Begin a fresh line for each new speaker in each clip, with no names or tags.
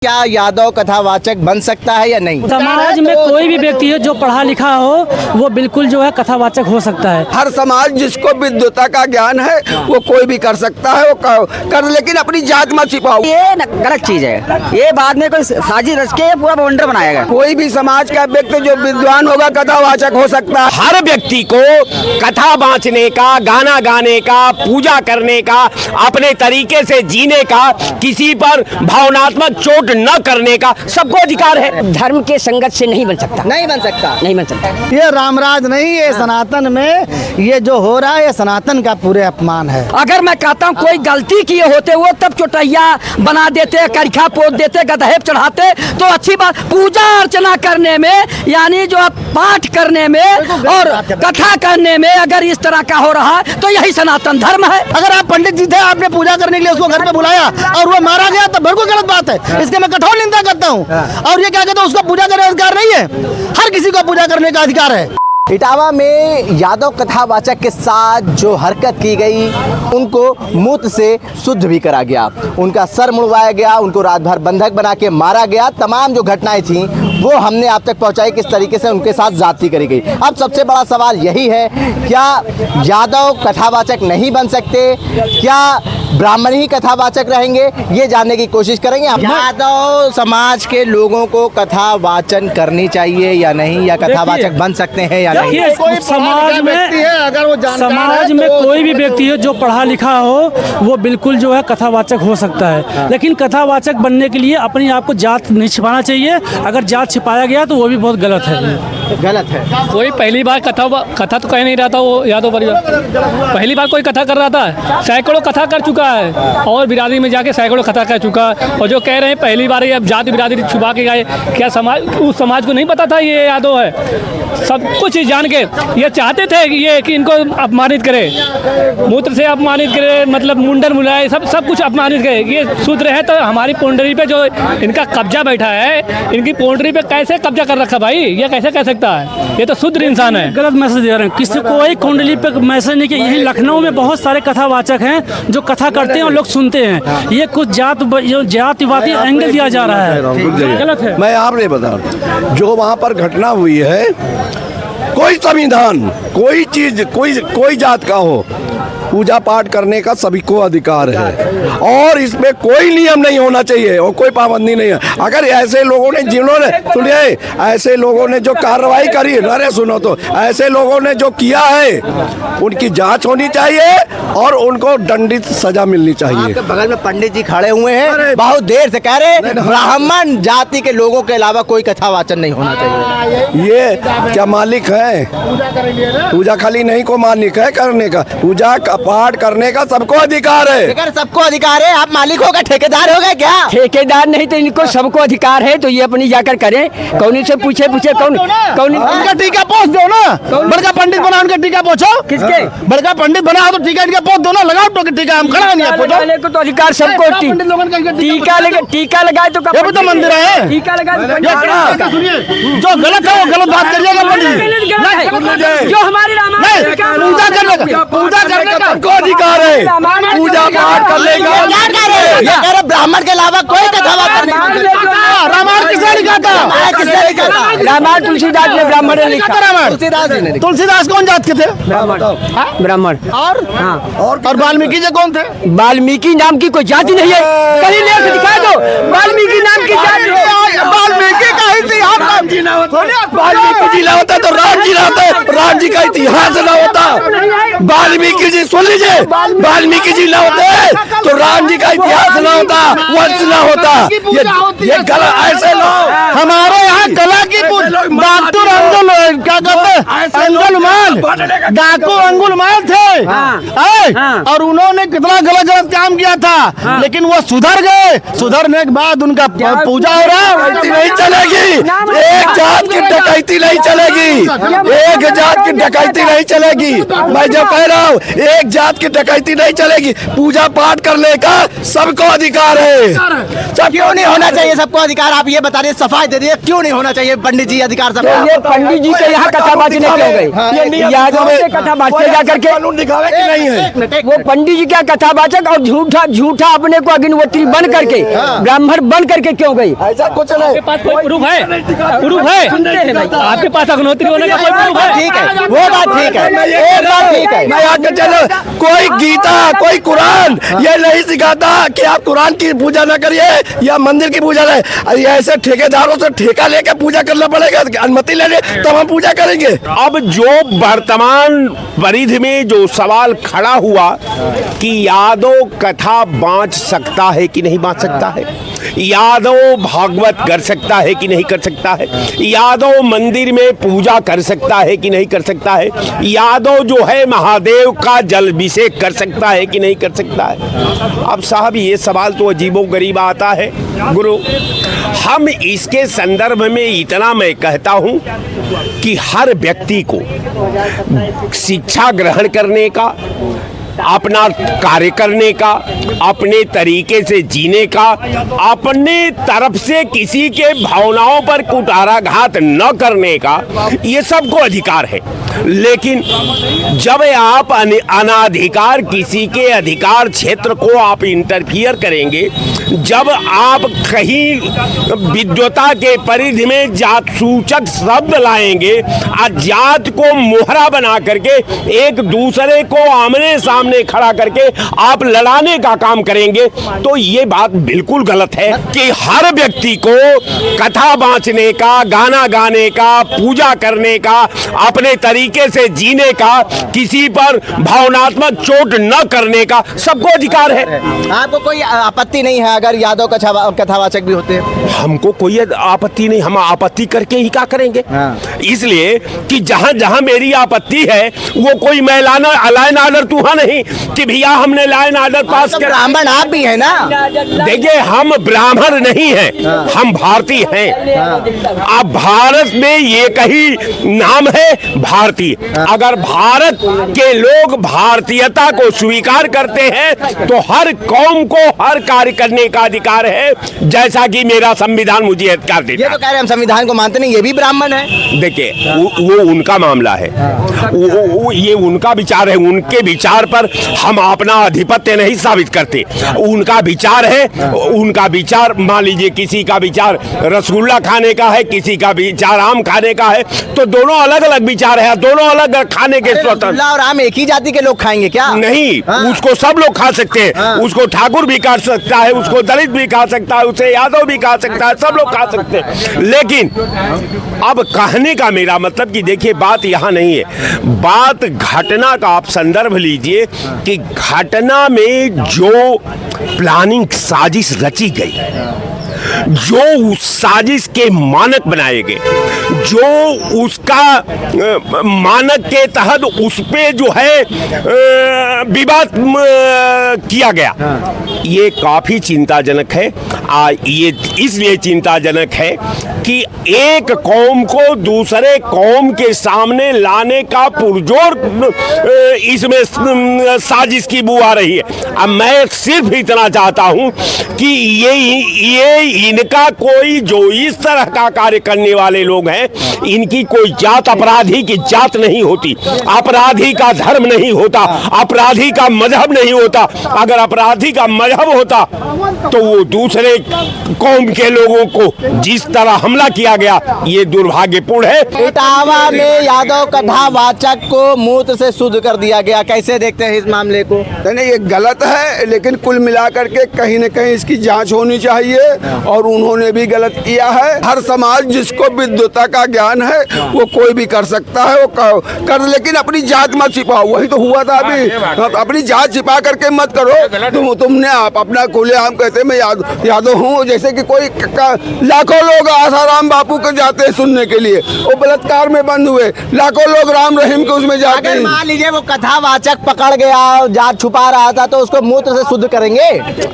क्या यादव कथावाचक बन सकता है या नहीं?
समाज में कोई भी व्यक्ति है जो पढ़ा लिखा हो वो बिल्कुल जो है कथावाचक हो सकता है।
हर समाज जिसको विद्वता का ज्ञान है वो कोई भी कर सकता है, वो कर, लेकिन अपनी जात मत छिपाओ।
ये गलत चीज है, ये बाद में कोई साजिश रच के पूरा बवंडर बनाएगा।
कोई भी समाज का व्यक्ति जो विद्वान होगा कथावाचक हो सकता है।
हर व्यक्ति को कथा बाँचने का, गाना गाने का, पूजा करने का, अपने तरीके से जीने का, किसी पर भावनात्मक चोट न करने का सबको अधिकार है।
धर्म के संगत से नहीं बन सकता,
नहीं बन सकता,
नहीं बन सकता।
ये रामराज नहीं, ये सनातन में ये जो हो रहा है ये सनातन का पूरे अपमान है।
अगर मैं कहता हूँ कोई गलती किए होते वो तब चोटैया बना देते, करखा पोत देते, गदहेब चढ़ाते तो अच्छी बात। पूजा अर्चना करने में यानी जो पाठ करने में और कथा करने में अगर इस तरह का हो रहा है तो यही सनातन धर्म है।
अगर आप पंडित जी थे, आपने पूजा करने के लिए उसको घर पे बुलाया और वो मारा गया तो बिल्कुल गलत बात है, इसके मैं कठोर निंदा करता हूँ। और ये क्या कहते हैं, उसको पूजा करने का अधिकार नहीं है, हर किसी को पूजा करने का अधिकार है।
इटावा में यादव कथावाचक के साथ जो हरकत की गई उनको मूत्र से शुद्ध भी करा गया, उनका सर मुड़वाया गया, उनको रात भर बंधक बना के मारा गया। तमाम जो घटनाएं थी वो हमने आप तक पहुंचाई, किस तरीके से उनके साथ जाति करी गई। अब सबसे बड़ा सवाल यही है, क्या यादव कथावाचक नहीं बन सकते, क्या ब्राह्मण ही कथावाचक रहेंगे, ये जानने की कोशिश करेंगे। यादव समाज के लोगों को कथावाचन करनी चाहिए या नहीं, या कथावाचक बन सकते हैं या नहीं?
समाज में कोई भी व्यक्ति है जो पढ़ा लिखा हो वो बिल्कुल जो है कथावाचक हो सकता है, लेकिन कथावाचक बनने के लिए अपने आप को जात नहीं छिपाना चाहिए। अगर जात छिपाया गया तो वो भी बहुत गलत है,
गलत है।
कोई पहली बार कथा तो कह नहीं रहा था वो यादव परिवार, पहली बार कोई कथा कर रहा था, सैकड़ों कथा कर चुका है और बिरादरी में जाके सैकड़ों कथा कर चुका है। और जो कह रहे हैं पहली बार ये अब जाति बिरादरी छुपा के गए, क्या समाज उस समाज को नहीं पता था ये यादव है? सब कुछ जान के ये चाहते थे कि इनको अपमानित करे, मूत्र से अपमानित करे, मतलब मुंडन मुलाए, सब कुछ अपमानित करे। ये सूत्र है तो हमारी पोंडरी पे जो इनका कब्जा बैठा है, इनकी पोंडरी पे कैसे कब्जा कर रखा भाई? ये कैसे कह सकता है? ये तो शुद्ध इंसान है।
गलत मैसेज दे रहे हैं, किसी कोई कुंडली पे मैसेज नहीं किया। यही लखनऊ में बहुत सारे कथावाचक हैं जो कथा करते हैं और लोग सुनते हैं। ये कुछ जातिवादी एंगल दिया जा रहा है, गलत है।
मैं आप नहीं बता, जो वहाँ पर घटना हुई है, कोई संविधान, कोई चीज, कोई जात का हो, पूजा पाठ करने का सभी को अधिकार है और इसमें कोई नियम नहीं होना चाहिए और कोई पाबंदी नहीं है। अगर ऐसे लोगों ने, जिन्होंने, सुनिए, ऐसे लोगों ने जो कार्रवाई करी, अरे सुनो तो, ऐसे लोगों ने जो किया है उनकी जांच होनी चाहिए और उनको दंडित सजा मिलनी चाहिए।
आपके बगल में पंडित जी खड़े हुए हैं, बहुत देर से कह रहे ब्राह्मण जाति के लोगों के अलावा कोई कथावाचन नहीं होना चाहिए।
ये क्या मालिक है? पूजा खाली नहीं को मालिक है करने का, पूजा पाठ करने का सबको अधिकार है।
सबको अधिकार है, आप मालिक हो गए, ठेकेदार हो गए क्या?
ठेकेदार नहीं तो इनको सबको अधिकार है, तो ये अपनी जाकर करें। कौन से पूछे कौन
उनका टीका पोछ दो ना, बड़का पंडित बना उनका टीका पोछो।
किसके?
बड़का पंडित बना तो टीका इनका पोछ दो ना, लगाओ तो टीका, हम खड़ा नहीं
वाले को तो अधिकार सबको। टीका लगाए तो
ये भी तो मंदिर है।
टीका लगाए
जो गलत है वो गलत बात करिएगा पंडित।
जो हमारी
पूजा करने का
सबको अधिकार है, पूजा पाठ करने का।
ब्राह्मण के अलावा कोई कथावाचन नहीं।
रामायण किसने लिखा था?
रामायण तुलसीदास ने ब्राह्मण ने लिखा।
रामायण तुलसीदास कौन जात के थे?
ब्राह्मण।
और वाल्मीकि जी कौन थे?
वाल्मीकि नाम की कोई जाति नहीं है, कहीं ले से दिखा दो वाल्मीकि नाम की जाति है।
वाल्मीकि का इतिहास,
वाल्मीकि जी ना होता तो राम जी ना होते, राम जी का इतिहास ना होता। वाल्मीकि जी, सुन लीजिए, वाल्मीकि जी ना होते तो राम जी का इतिहास ना होता, वंश ना होता। ये गलत, ऐसे लोग
हमारे यहाँ कला की डॉक्टर क्या कहते हैं, अंगुलमाल, डाकू अंगुलमाल थे। और उन्होंने कितना गलत काम किया था, लेकिन वो सुधर गए। सुधरने के बाद उनका पूजा हो रहा है।
नहीं चलेगी, एक जात की डकैती नहीं चलेगी, एक जात की डकैती नहीं चलेगी। मैं जो कह रहा हूँ, एक जात की डकैती नहीं चलेगी। पूजा पाठ करने का सबको अधिकार है।
क्यों नहीं होना चाहिए सबको अधिकार? आप ये बता रहे, सफाई दे दिए, क्यों नहीं होना चाहिए पंडित जी अधिकार
तो
सब
ये पंडित जी के यहाँ कथा बांचने क्यों गए? यादव से कथा बांचने जा करके
कानून दिखावे कि नहीं है?
वो पंडित जी क्या कथावाचक और झूठा झूठा अपने को अग्निहोत्री बन करके ब्राह्मण बन करके क्यों गई?
ऐसा कुछ नहीं।
आपके पास कोई प्रूफ है? प्रूफ है आपके पास अग्निहोत्री होने का कोई प्रूफ है?
ठीक है, वो बात ठीक है, एक बात ठीक है।
मैं आगे चलो, कोई गीता कोई कुरान ये नहीं सिखाता कि आप कुरान की पूजा न करिए या मंदिर की पूजा नहीं। ये ऐसे ठेकेदारों से ठेका लेके पूजा करना पड़ेगा, अनुमति लेने तब हम पूजा करेंगे।
अब जो वर्तमान परिधि में जो सवाल खड़ा हुआ कि यादव कथा बांच सकता है कि नहीं बांच सकता है, यादव भागवत कर सकता है कि नहीं कर सकता है, यादव मंदिर में पूजा कर सकता है कि नहीं कर सकता है, यादव जो है महादेव का जलाभिषेक कर सकता है कि नहीं कर सकता है। अब साहब ये सवाल तो अजीबोगरीब आता है गुरु। हम इसके संदर्भ में इतना मैं कहता हूं कि हर व्यक्ति को शिक्षा ग्रहण करने का, अपना कार्य करने का, अपने तरीके से जीने का, अपने तरफ से किसी के भावनाओं पर कुठाराघात न करने का, ये सबको अधिकार है। लेकिन जब आप अनाधिकार किसी के अधिकार क्षेत्र को आप इंटरफियर करेंगे, जब आप कहीं विद्वता के परिधि में जात सूचक शब्द लाएंगे और जात को मोहरा बना करके एक दूसरे को आमने सामने खड़ा करके आप लड़ाने का काम करेंगे, तो ये बात बिल्कुल गलत है कि हर व्यक्ति को कथा बांचने का, गाना गाने का, पूजा करने का, अपने तरीके से जीने का, किसी पर भावनात्मक चोट न करने का सबको अधिकार है।
आपको कोई आपत्ति नहीं है अगर यादव कथावाचक भी होते हैं?
हमको कोई आपत्ति नहीं, हम आपत्ति करके ही क्या करेंगे। इसलिए कि जहां जहां मेरी आपत्ति है वो कोई मैं लाइन आर्डर तूहा नहीं कि भैया हमने लाइन आर्डर पास किया।
ब्राह्मण आप भी है ना?
देखिए हम ब्राह्मण नहीं हैं, हम भारतीय हैं। अब भारत में ये कही नाम है भारतीय। अगर भारत के लोग भारतीयता को स्वीकार करते हैं तो हर कौम को हर कार्य करने का अधिकार है, जैसा कि मेरा संविधान मुझे अधिकार देता है।
ये तो कह रहे हैं हम संविधान को मानते नहीं, ये भी ब्राह्मण है।
देखिए वो उनका मामला है, ये उनका विचार है, उनके विचार पर हम अपना आधिपत्य नहीं साबित करते। उनका विचार है, उनका विचार मान लीजिए किसी का विचार रसगुल्ला खाने का है, किसी का विचार आम खाने का है, तो दोनों अलग अलग विचार है, दोनों अलग खाने के स्वतंत्र।
और आम एक ही जाति के लोग खाएंगे क्या?
नहीं, उसको सब लोग खा सकते हैं। उसको ठाकुर भी खा सकता है, उसको दलित भी खा सकता है, उसे यादव भी खा सकता है, सब लोग खा सकते हैं। लेकिन अब कहने का मेरा मतलब कि देखिए बात यहाँ नहीं है, बात घटना का आप संदर्भ लीजिए कि घटना में जो प्लानिंग साजिश रची गई, जो उस साजिश के मानक बनाए गए, जो उसका मानक के तहत उस पे जो है विवाद किया गया, ये काफी चिंताजनक है। ये इसलिए चिंताजनक है कि एक कौम को दूसरे कौम के सामने लाने का पुरजोर इसमें साजिश की बू आ रही है। अब मैं सिर्फ इतना चाहता हूं कि ये इनका कोई जो इस तरह का कार्य करने वाले लोग हैं, इनकी कोई जात, अपराधी की जात नहीं होती, अपराधी का धर्म नहीं होता, अपराधी का मजहब नहीं होता। अगर अपराधी का मजहब होता तो वो दूसरे कौम के लोगों को जिस तरह हमला किया गया, ये दुर्भाग्यपूर्ण है।
इटावा में यादव कथावाचक को मूत से शुद्ध कर दिया गया, कैसे देखते हैं इस मामले को?
नहीं, ये गलत है, लेकिन कुल मिलाकर के कहीं न कहीं इसकी जांच होनी चाहिए और उन्होंने भी गलत किया है। हर समाज जिसको विद्वता का ज्ञान है वो कोई भी कर सकता है, वो कर, लेकिन अपनी जात मत छिपाओ। वही तो हुआ था अभी, अपनी जात छिपा करके मत करो। तुमने आप अपना खुलेआम कहते मैं यादव हूँ, जैसे कि कोई लाखों लोग आसाराम बापू को जाते हैं सुनने के लिए, वो बलात्कार में बंद हुए, लाखों लोग राम रहीम के उसमें जाते हैं।
मान लीजिए वो कथावाचक पकड़ गया, जात छुपा रहा था, तो उसको मूत्र से शुद्ध करेंगे?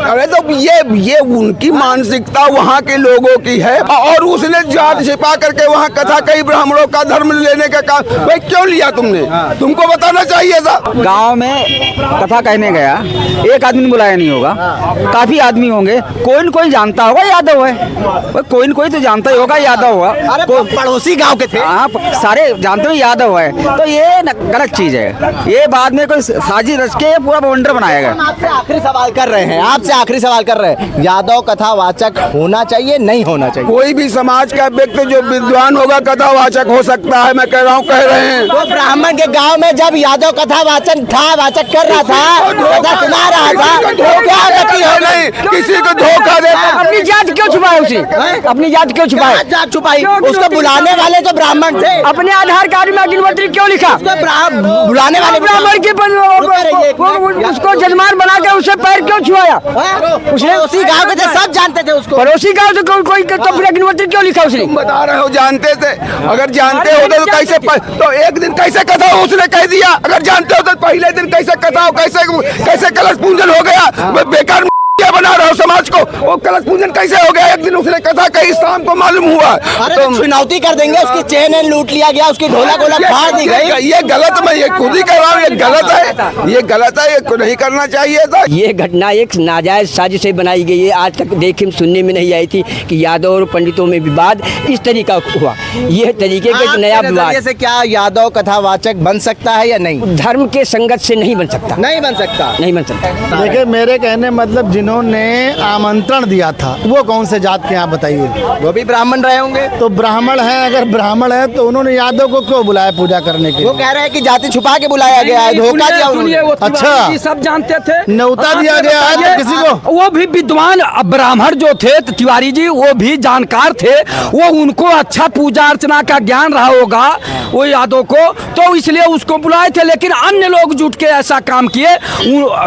अरे तो ये उनकी मानसिकता वहाँ के लोगों की है, और उसने जात छिपा करके वहाँ कथा कही ब्राह्मणों का धर्म लेने का काम भाई क्यों लिया तुमने? तुमको बताना चाहिए था।
गांव में कथा कहने गया, एक आदमी ने बुलाया नहीं होगा, काफी आदमी होंगे, कोई न कोई जानता होगा यादव है, कोई न कोई तो जानता ही कोई होगा यादव हुआ।
अरे पड़ोसी गांव के थे।
आप सारे जानते हो यादव है, तो ये गलत चीज है। ये बाद में कोई साजिश रच के पूरा बवंडर बनाया गया।
आपसे आखिरी सवाल कर रहे हैं, आपसे आखिरी सवाल कर रहे हैं, यादव कथावाचक होना चाहिए नहीं होना चाहिए?
कोई भी समाज का व्यक्ति जो विद्वान होगा कथावाचक हो सकता है, मैं कह रहा हूँ, कह रहे हैं।
तो ब्राह्मण के गांव में जब यादव कथावाचक कर रहा था, कथा सुना रहा था, तो क्या गति हो
नहीं, किसी को धोखा दे।
अपनी जात क्यों छुपाए उसे? अपनी जात क्यों छुपाए?
जात छुपाई? उसको बुलाने वाले तो ब्राह्मण थे।
अपने आधार कार्ड में अग्निहोत्री क्यों लिखा?
बुलाने वाले
ब्राह्मण के उसको जजमान बना के उसे पैर क्यों छुआया?
उसने उसी गांव के थे, सब जानते थे उसको।
पड़ोसी गांव से कोई तो फिर अग्निहोत्री क्यों लिखा उसने?
तुम बता रहे हो जानते थे, अगर जानते होते तो कैसे तो एक दिन कैसे कथा उसने कह दिया? अगर जानते हो तो पहले दिन कैसे कथा हो, कैसे कलश पूजन हो गया? बेकार क्या बना रहे हो समाज को? वो कलश पूजन कैसे हो गया? एक दिन उसने कथा कही, शाम को मालूम हुआ।
तो चुनौती कर देंगे, उसकी चेन लूट लिया गया, उसकी ढोलक फाड़ दी गई।
ये गलत, मैं ये खुद ही कर रहा हूँ, ये गलत है, ये गलत है, ये नहीं करना चाहिए था।
ये घटना एक नाजायज साजिश से बनाई गई है। आज तक देखने सुनने में नहीं आई थी कि यादव और पंडितों में विवाद इस तरीका हुआ। ये तरीके का नया विवाद
से क्या यादव कथावाचक बन सकता है या नहीं?
धर्म के संगत से नहीं बन सकता,
नहीं बन सकता,
नहीं बन सकता।
देखिए, मेरे कहने मतलब जिन्होंने आमंत्रण दिया था वो कौन से जात के? आप बताइए।
वो भी ब्राह्मण रहे होंगे।
तो ब्राह्मण है, अगर ब्राह्मण है तो उन्होंने यादव को क्यों बुलाया पूजा करने के?
वो कह रहे हैं कि जाति छुपा के बुलाया गया है, धोखा दिया उन्होंने।
अच्छा,
सब जानते थे,
न्योता दिया गया है तो किसी को?
वो भी विद्वान ब्राह्मण जो थे तिवारी जी, वो भी जानकार थे। वो उनको अच्छा पूजा अर्चना का ज्ञान रहा होगा वो यादव को, तो इसलिए उसको बुलाए थे। लेकिन अन्य लोग जुट के ऐसा काम किए,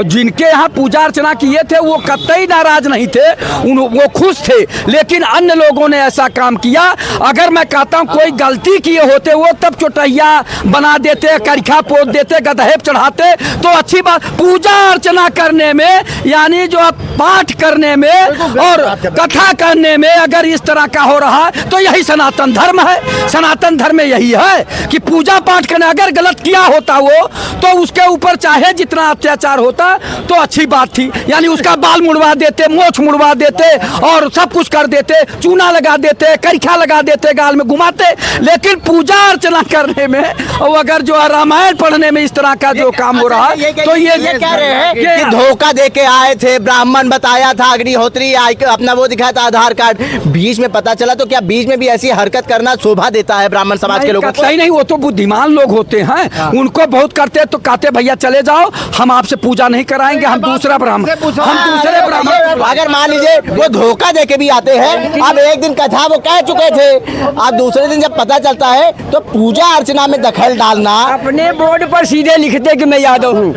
जिनके यहाँ पूजा अर्चना किए थे वो कतई नाराज नहीं थे, वो खुश थे। लेकिन अन्य लोगों ने ऐसा काम किया। अगर मैं कहता हूँ कोई गलती किए होते वो तब चोटैया बना देते, करिखा पोत देते, गदहेप चढ़ाते तो अच्छी बात। पूजा अर्चना करने में, यानी जो पाठ करने में और कथा करने में अगर इस तरह का हो रहा तो यही सनातन धर्म है। सनातन धर्म में यही है कि पूजा पाठ करने अगर गलत किया होता वो, तो उसके ऊपर चाहे जितना अत्याचार होता तो अच्छी बात थी। यानी उसका बाल मुड़वा देते, मोछ मुड़वा देते और सब कुछ कर देते, चूना लगा देते, करिखा लगा देते, गाल में घुमाते। लेकिन पूजा अर्चना करने में और अगर जो है रामायण पढ़ने में इस तरह का जो काम हो रहा है तो ये
कह रहे हैं कि धोखा दे के आए थे, ब्राह्मण बताया था, अग्निहोत्री अपना वो दिखाया था आधार कार्ड, बीच में पता चला। तो क्या बीच में भी ऐसी हरकत करना शोभा देता है ब्राह्मण समाज के लोगों को?
सही नहीं, वो तो बुद्धिमान लोग होते हैं, उनको बहुत करते हैं तो कहते भैया चले जाओ, हम आपसे पूजा नहीं कराएंगे, हम दूसरा ब्राह्मण, हम दूसरे ब्राह्मण।
अगर मान लीजिए वो धोखा दे के भी आते हैं, अब एक दिन कथा वो कह चुके थे, अब दूसरे दिन जब पता चलता है तो पूजा अर्चना में दखल डालना।
अपने बोर्ड पर सीधे लिखते कि मैं यादव हूँ,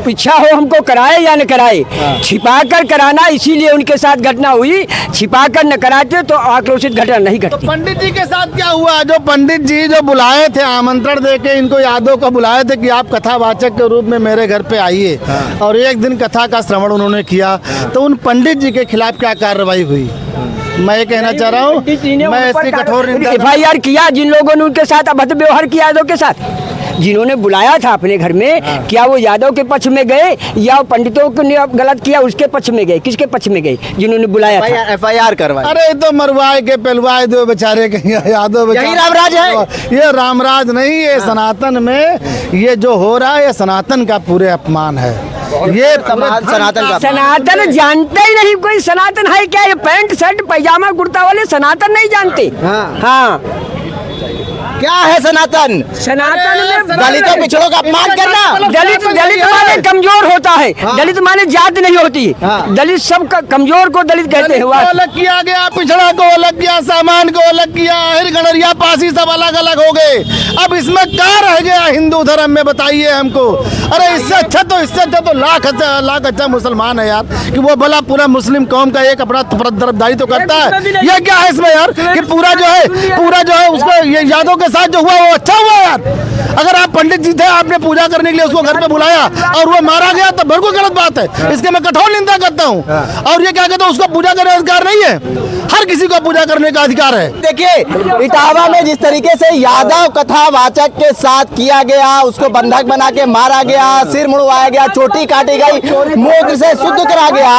इच्छा हो हमको कराए या न कराए, छिपा कर कराना, इसीलिए उनके साथ घटना हुई। छिपा कर न कराते तो आक्रोशित घटना नहीं घटती।
तो पंडित जी के साथ क्या हुआ? जो पंडित जी जो बुलाए थे, आमंत्रण देके इनको यादव को बुलाए थे कि आप कथावाचक के रूप में मेरे घर पे आइए, और एक दिन कथा का श्रवण उन्होंने किया, तो उन पंडित जी के खिलाफ क्या कार्रवाई हुई? मैं ये कहना चाह रहा हूँ, मैं इसकी कठोर
FIR किया जिन लोगों ने उनके साथ अभद्र व्यवहार किया यादव के साथ, जिन्होंने बुलाया था अपने घर में, क्या वो यादव के पक्ष में गए या पंडितों को गलत किया उसके पक्ष में गए? किसके पक्ष में गए जिन्होंने बुलाया था?
FIR करवाए।
अरे तो मरवाए के पहलवाए दो बेचारे के यादव,
यही रामराज है।
ये रामराज नहीं, ये सनातन में ये जो हो रहा है ये सनातन का पूरे अपमान है। ये
सनातन का
सनातन जानते ही नहीं कोई। सनातन है क्या? ये पैंट शर्ट पैजामा कुर्ता वाले सनातन नहीं जानते। हाँ,
क्या है सनातन?
सनातन में
दलितों पिछड़ों का अपमान करना।
दलित माने कमजोर होता है, दलित माने जात नहीं होती, दलित सब कमजोर को दलित कहते हैं।
अलग किया गया, पिछड़ा को अलग किया, सामान को अलग किया, हिर गणरिया पासी सब अलग अलग हो गए। अब इसमें क्या रह गया हिंदू धर्म में? बताइए हमको। अरे इससे अच्छा तो लाख अच्छा मुसलमान है यार, कि वो भला पूरा मुस्लिम कौम का एक अपना तरफदारी तो करता है। ये क्या है इसमें यार कि पूरा जो है उसको ये यादव के साथ जो हुआ वो अच्छा हुआ यार? अगर आप पंडित जी थे, आपने पूजा करने के लिए उसको घर पे बुलाया और वो मारा गया तो बिल्कुल गलत बात है। इसके मैं कठोर निंदा करता हूँ। और ये क्या कहते हैं, उसको पूजा करने का अधिकार नहीं है? हर किसी को पूजा करने का अधिकार है।
देखिए इटावा में जिस तरीके से यादव कथावाचक के साथ किया गया, उसको बंधक बना के मारा गया, सिर मुड़वाया गया, चोटी काटी गई, मूत्र से शुद्ध करा गया,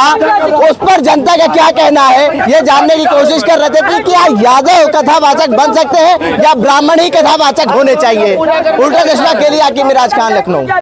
उस पर जनता का क्या कहना है ये जानने की कोशिश कर रहे थे कि क्या यादव कथावाचक बन सकते हैं या ब्राह्मण ही कथावाचक होने चाहिए। उल्टा चश्मा के लिए आकिब मिराज खान, लखनऊ।